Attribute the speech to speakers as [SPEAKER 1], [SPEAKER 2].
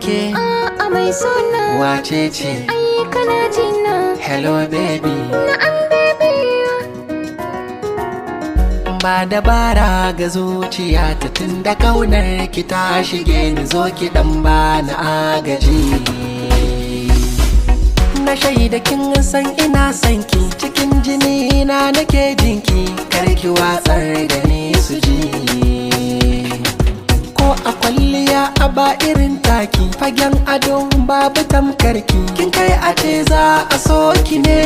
[SPEAKER 1] ke
[SPEAKER 2] a mai suna
[SPEAKER 1] wace ce?
[SPEAKER 2] ai kana jina.
[SPEAKER 1] Hello baby.
[SPEAKER 2] Na'am baby.
[SPEAKER 1] Ba dabara ga zuciya ta tunda kaunar ki ta shige ni, zo ki dan bani agaji. Na shaida kin san ina son ki, cikin jini na nake jinki, kar ki watsar da ni su ji. Ko a kwalliya a ba irin taki, fagen ado babu tamkarki, kin kai a ce za a so ki ne.